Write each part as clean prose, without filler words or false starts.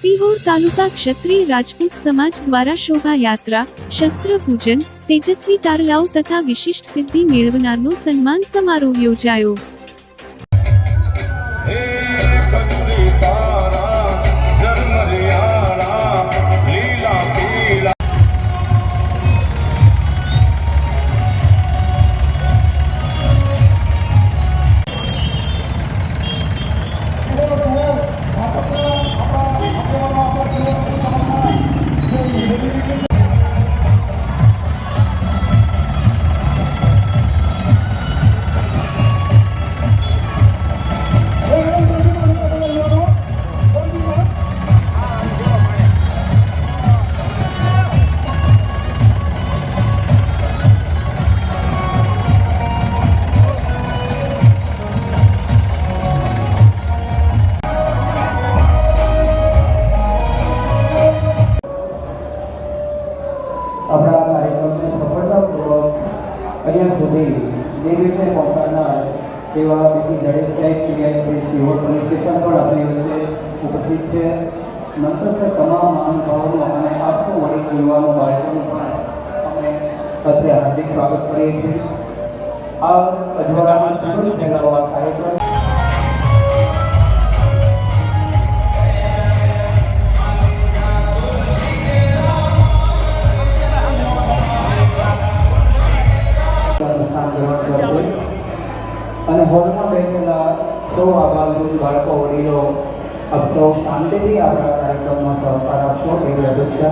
સિહોર તાલુકા ક્ષત્રિય રાજપૂત સમાજ દ્વારા શોભાયાત્રા, શસ્ત્ર પૂજન, તેજસ્વી તારલાઓ તથા વિશિષ્ટ સિદ્ધિ મેળવનારનો સન્માન સમારોહ યોજાયો। अपना कार्यक्रम में सफलतापूर्वक अहियाँ सुधी जे रीते पहुंचानार एवा बीजी जड़ेज साहेब क्रिया श्री सिहोर पुलिस स्टेशन पर अपनी वच्चे उपस्थित है। मंत्रस्थ तमाम महानुभावों અને આપસો વડીલ યુવાનો બાળકોનું પણ અમે અત્રે હાર્દિક સ્વાગત કરીએ છીએ। આ અજવાળામાં સંગઠિત થયેલા આ કાર્યક્રમ અને હોલમાં બેઠેલા સૌ આભારભૂત બાળકો વડીલો આપ સૌ શાંતિથી આપણા કાર્યક્રમમાં સહકાર આપશો એવી અપેક્ષા।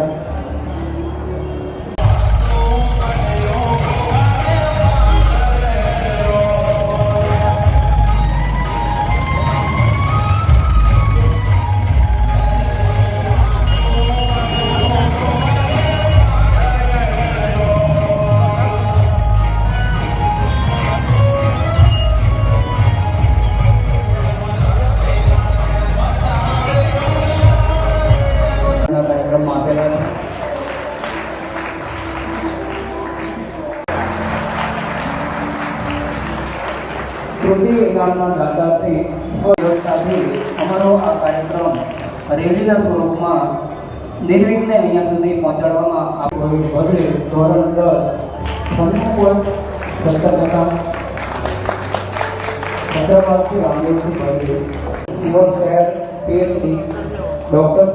तृतीय इनामना दाता श्री स्वयोगताथी अमरो आ कार्यक्रम रेलीना स्वरूपमां निर्विघ्ने अहींया सुधी पहोंचाडवामां આવ્યો। બદલે ધોરણ 10 સંપૂર્ણ સત્તાધારા हैदराबादથી રામદેવજી બદલે સિહોર શહેર પીએચડી ડોક્ટર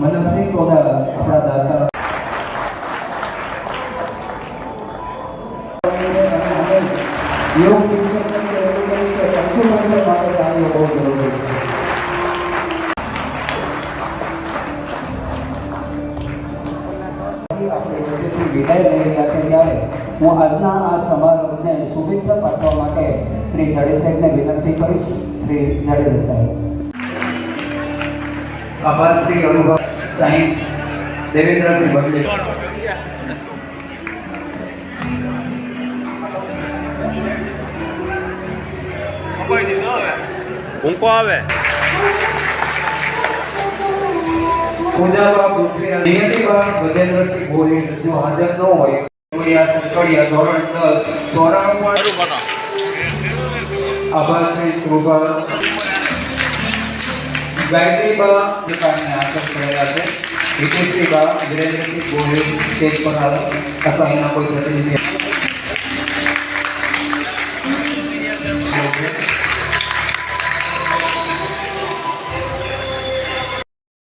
मनपसिंह कोड़ा अपना दाता योग शिक्षण बहुत जरूरी है। विदाय लई રહ્યા છે ત્યારે હું આજના આ સમારોહને શુભેચ્છા પાઠવવા માટે શ્રી જડેજ સાહેબને વિનંતી કરીશ। શ્રી જડેજ સાહેબ। आभार श्री अनुभव साइंस देवेंद्र सिंह बदले उनको आवे पूजा बा पृथ्वी नियति बा गजेंद्र सिंह भोले जो हाजर न होय सूर्या संकड़िया धोरण 10 94 आभार श्री सुभा गायत्री बा दुकान में आकर करेला है। विकेश्री बा वीरेंद्र सिंह गोहिल स्टेज पर आला असा इना कोई प्रतिनिधि